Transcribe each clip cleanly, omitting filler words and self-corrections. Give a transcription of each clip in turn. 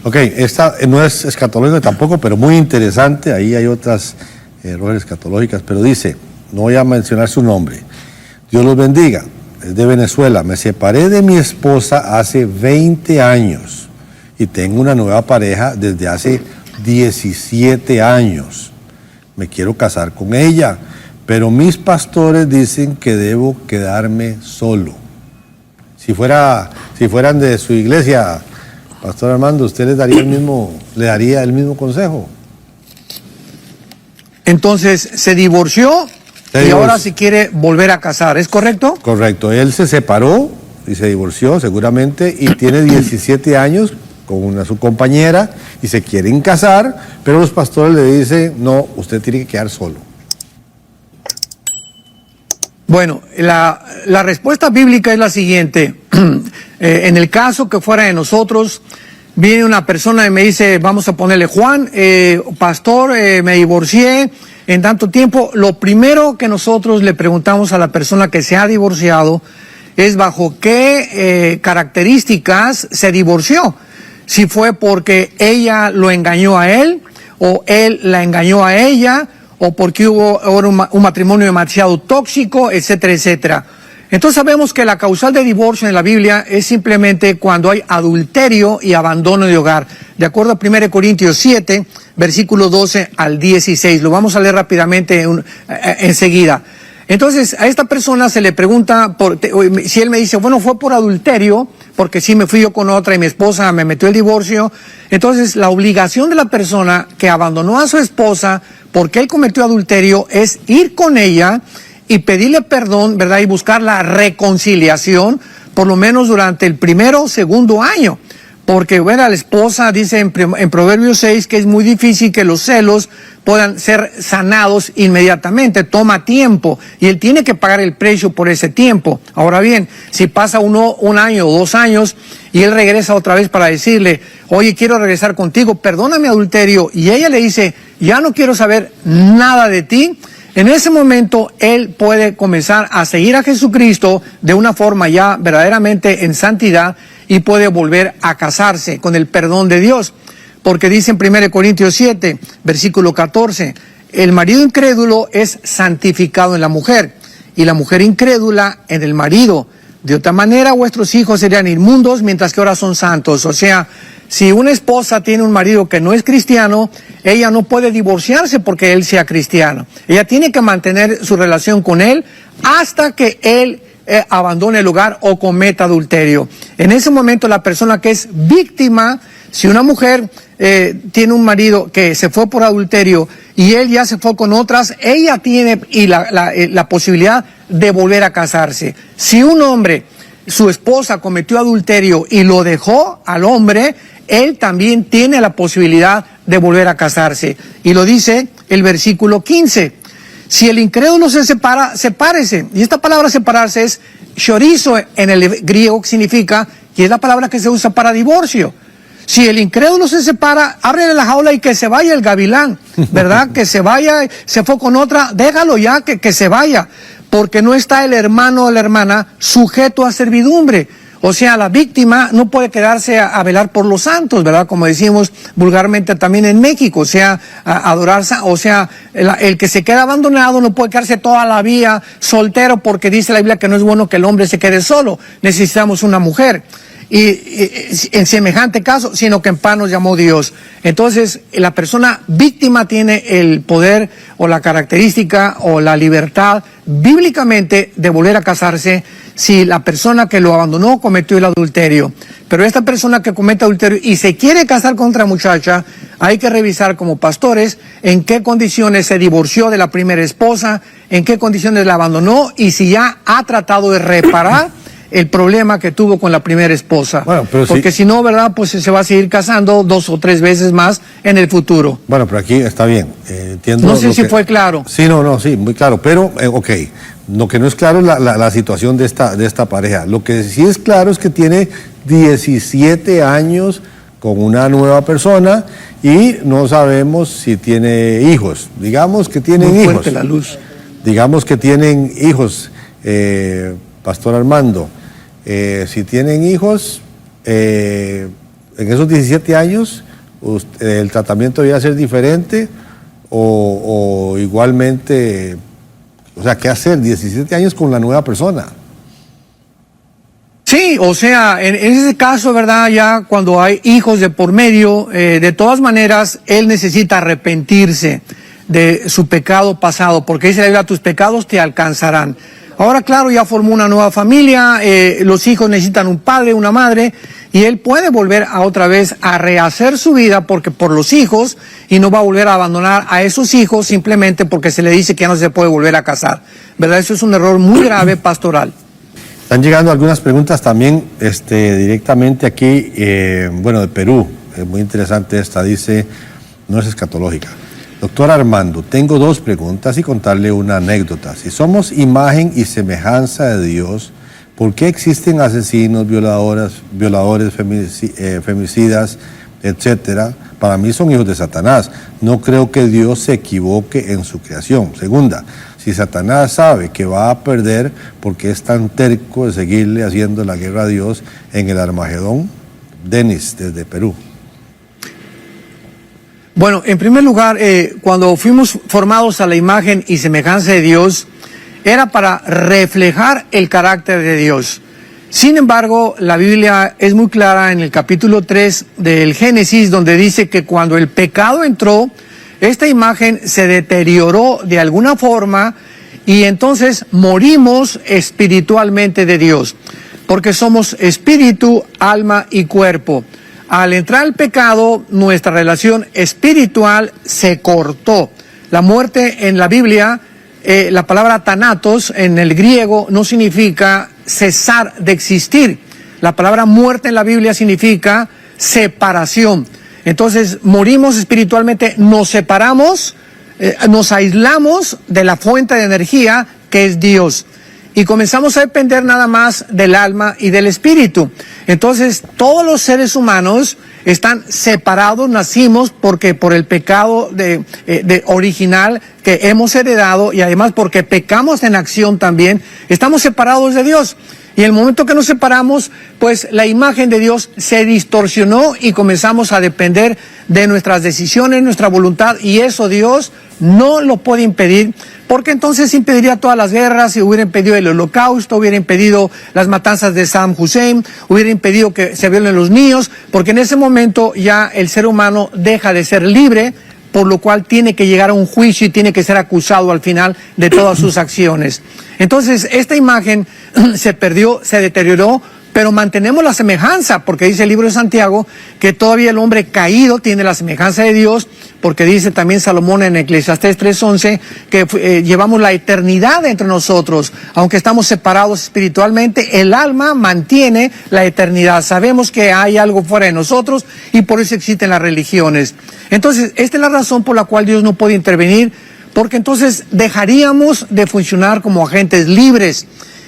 Ok, esta no es escatológica tampoco, pero muy interesante. Ahí hay otras errores escatológicas, pero dice, no voy a mencionar su nombre. Dios los bendiga. Es de Venezuela. Me separé de mi esposa hace 20 años y tengo una nueva pareja desde hace 17 años. Me quiero casar con ella, pero mis pastores dicen que debo quedarme solo. Si fueran de su iglesia, Pastor Armando, ¿usted le daría el mismo consejo? Entonces, se divorció y ahora se quiere volver a casar, ¿es correcto? Correcto. Él se separó y se divorció seguramente y tiene 17 años con su compañera y se quieren casar, pero los pastores le dicen, no, usted tiene que quedar solo. Bueno, la respuesta bíblica es la siguiente. En el caso que fuera de nosotros, viene una persona y me dice, vamos a ponerle Juan, pastor, me divorcié en tanto tiempo. Lo primero que nosotros le preguntamos a la persona que se ha divorciado es bajo qué características se divorció. Si fue porque ella lo engañó a él, o él la engañó a ella, o porque hubo un matrimonio demasiado tóxico, etcétera, etcétera. Entonces sabemos que la causal de divorcio en la Biblia es simplemente cuando hay adulterio y abandono de hogar. De acuerdo a 1 Corintios 7, versículo 12 al 16. Lo vamos a leer rápidamente enseguida. Entonces, a esta persona se le pregunta, si él me dice, bueno, fue por adulterio, porque sí me fui yo con otra y mi esposa me metió el divorcio. Entonces, la obligación de la persona que abandonó a su esposa porque él cometió adulterio es ir con ella y pedirle perdón, ¿verdad? Y buscar la reconciliación, por lo menos durante el primero o segundo año. Porque, bueno, la esposa dice en Proverbios 6 que es muy difícil que los celos puedan ser sanados inmediatamente, toma tiempo y él tiene que pagar el precio por ese tiempo. Ahora bien, si pasa un año o 2 años y él regresa otra vez para decirle, oye, quiero regresar contigo, perdona mi adulterio, y ella le dice, ya no quiero saber nada de ti, en ese momento él puede comenzar a seguir a Jesucristo de una forma ya verdaderamente en santidad y puede volver a casarse con el perdón de Dios. Porque dice en 1 Corintios 7, versículo 14, el marido incrédulo es santificado en la mujer y la mujer incrédula en el marido. De otra manera vuestros hijos serían inmundos mientras que ahora son santos. O sea, si una esposa tiene un marido que no es cristiano, ella no puede divorciarse porque él sea cristiano. Ella tiene que mantener su relación con él hasta que él abandone el hogar o cometa adulterio. En ese momento la persona que es víctima, si una mujer tiene un marido que se fue por adulterio y él ya se fue con otras, ella tiene la posibilidad de volver a casarse. Si un hombre, su esposa cometió adulterio y lo dejó al hombre, él también tiene la posibilidad de volver a casarse. Y lo dice el versículo 15. Si el incrédulo se separa, sepárese. Y esta palabra separarse es chorizo en el griego, que significa, y es la palabra que se usa para divorcio. Si el incrédulo se separa, ábrele la jaula y que se vaya el gavilán, ¿verdad? Que se vaya, se fue con otra, déjalo ya, que se vaya. Porque no está el hermano o la hermana sujeto a servidumbre. O sea, la víctima no puede quedarse a velar por los santos, ¿verdad? Como decimos vulgarmente también en México, o sea, a adorarse, o sea, el que se queda abandonado no puede quedarse toda la vida soltero porque dice la Biblia que no es bueno que el hombre se quede solo, necesitamos una mujer. Y en semejante caso, sino que en paz nos llamó Dios. Entonces, la persona víctima tiene el poder o la característica o la libertad bíblicamente de volver a casarse si la persona que lo abandonó cometió el adulterio. Pero esta persona que comete adulterio y se quiere casar con otra muchacha, hay que revisar como pastores en qué condiciones se divorció de la primera esposa, en qué condiciones la abandonó y si ya ha tratado de reparar el problema que tuvo con la primera esposa. Bueno, porque si no, ¿verdad? Pues se va a seguir casando 2 o 3 veces más en el futuro. Bueno, pero aquí está bien. Entiendo. No sé si fue claro. Sí, sí, muy claro. Pero, ok, lo que no es claro es la situación de esta pareja. Lo que sí es claro es que tiene 17 años con una nueva persona y no sabemos si tiene hijos. Digamos que tienen hijos. Muy fuerte la luz. Digamos que tienen hijos, Pastor Armando. Si tienen hijos, en esos 17 años, el tratamiento debía ser diferente o igualmente, o sea, ¿qué hacer? 17 años con la nueva persona. Sí, o sea, en ese caso, ¿verdad? Ya cuando hay hijos de por medio, de todas maneras, él necesita arrepentirse de su pecado pasado, porque dice la Biblia, tus pecados te alcanzarán. Ahora, claro, ya formó una nueva familia, los hijos necesitan un padre, una madre, y él puede volver a otra vez a rehacer su vida porque por los hijos, y no va a volver a abandonar a esos hijos simplemente porque se le dice que ya no se puede volver a casar. ¿Verdad? Eso es un error muy grave pastoral. Están llegando algunas preguntas también directamente aquí, bueno, de Perú. Muy interesante esta, dice, no es escatológica. Doctor Armando, tengo 2 preguntas y contarle una anécdota. Si somos imagen y semejanza de Dios, ¿por qué existen asesinos, violadores, femicidas, etcétera? Para mí son hijos de Satanás. No creo que Dios se equivoque en su creación. Segunda, si Satanás sabe que va a perder, ¿por qué es tan terco de seguirle haciendo la guerra a Dios en el Armagedón? Denis, desde Perú. Bueno, en primer lugar, cuando fuimos formados a la imagen y semejanza de Dios, era para reflejar el carácter de Dios. Sin embargo, la Biblia es muy clara en el capítulo 3 del Génesis, donde dice que cuando el pecado entró, esta imagen se deterioró de alguna forma y entonces morimos espiritualmente de Dios, porque somos espíritu, alma y cuerpo. Al entrar el pecado, nuestra relación espiritual se cortó. La muerte en la Biblia, la palabra thanatos en el griego no significa cesar de existir. La palabra muerte en la Biblia significa separación. Entonces morimos espiritualmente, nos separamos, nos aislamos de la fuente de energía que es Dios. Y comenzamos a depender nada más del alma y del espíritu. Entonces, todos los seres humanos están separados, nacimos porque por el pecado original que hemos heredado y además porque pecamos en acción también, estamos separados de Dios. Y en el momento que nos separamos, pues la imagen de Dios se distorsionó y comenzamos a depender de nuestras decisiones, nuestra voluntad, y eso Dios no lo puede impedir, porque entonces impediría todas las guerras, y hubiera impedido el holocausto, hubiera impedido las matanzas de Saddam Hussein, hubiera impedido que se violen los niños, porque en ese momento ya el ser humano deja de ser libre, por lo cual tiene que llegar a un juicio y tiene que ser acusado al final de todas sus acciones. Entonces, esta imagen se perdió, se deterioró, pero mantenemos la semejanza, porque dice el libro de Santiago que todavía el hombre caído tiene la semejanza de Dios, porque dice también Salomón en Eclesiastés 3:11 que llevamos la eternidad entre nosotros, aunque estamos separados espiritualmente, el alma mantiene la eternidad. Sabemos que hay algo fuera de nosotros y por eso existen las religiones. Entonces, esta es la razón por la cual Dios no puede intervenir, porque entonces dejaríamos de funcionar como agentes libres.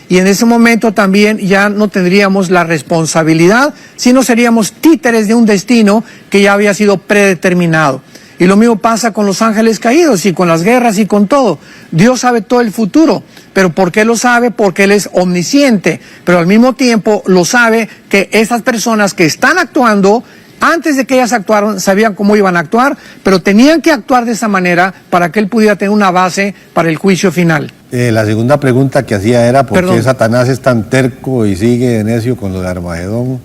Y en ese momento también ya no tendríamos la responsabilidad, sino seríamos títeres de un destino que ya había sido predeterminado. Y lo mismo pasa con los ángeles caídos y con las guerras y con todo. Dios sabe todo el futuro, pero ¿por qué lo sabe? Porque Él es omnisciente, pero al mismo tiempo lo sabe que esas personas que están actuando, antes de que ellas actuaron, sabían cómo iban a actuar, pero tenían que actuar de esa manera para que Él pudiera tener una base para el juicio final. La segunda pregunta que hacía era ¿por qué Satanás es tan terco y sigue necio con lo de Armagedón?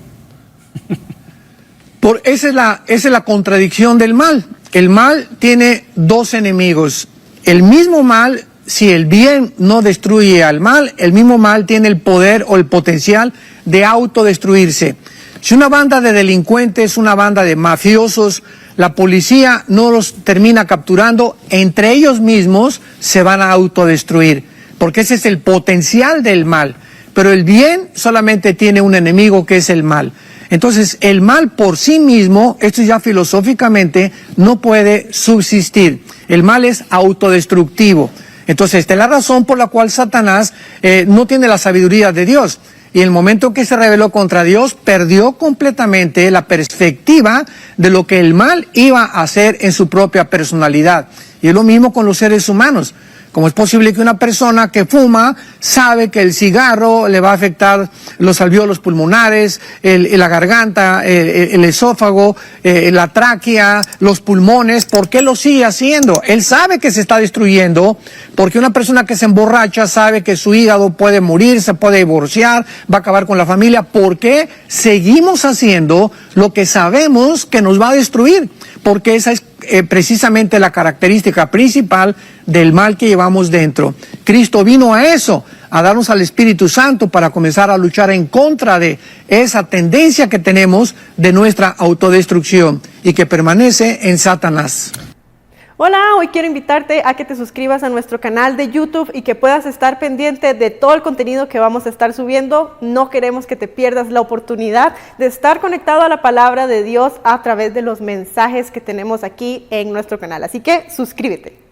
Esa es la contradicción del mal. El mal tiene 2 enemigos. El mismo mal, si el bien no destruye al mal, el mismo mal tiene el poder o el potencial de autodestruirse. Si una banda de delincuentes, una banda de mafiosos, la policía no los termina capturando, entre ellos mismos se van a autodestruir, porque ese es el potencial del mal. Pero el bien solamente tiene un enemigo, que es el mal. Entonces, el mal por sí mismo, esto ya filosóficamente, no puede subsistir. El mal es autodestructivo. Entonces, esta es la razón por la cual Satanás no tiene la sabiduría de Dios. Y en el momento que se rebeló contra Dios, perdió completamente la perspectiva de lo que el mal iba a hacer en su propia personalidad. Y es lo mismo con los seres humanos. Como es posible que una persona que fuma sabe que el cigarro le va a afectar los alvéolos pulmonares, la garganta, el esófago, la tráquea, los pulmones? ¿Por qué lo sigue haciendo? Él sabe que se está destruyendo, porque una persona que se emborracha sabe que su hígado puede morir, se puede divorciar, va a acabar con la familia. ¿Por qué seguimos haciendo lo que sabemos que nos va a destruir? Porque esa es precisamente la característica principal del mal que llevamos dentro. Cristo vino a eso, a darnos al Espíritu Santo para comenzar a luchar en contra de esa tendencia que tenemos de nuestra autodestrucción y que permanece en Satanás. Hola, hoy quiero invitarte a que te suscribas a nuestro canal de YouTube y que puedas estar pendiente de todo el contenido que vamos a estar subiendo. No queremos que te pierdas la oportunidad de estar conectado a la palabra de Dios a través de los mensajes que tenemos aquí en nuestro canal. Así que suscríbete.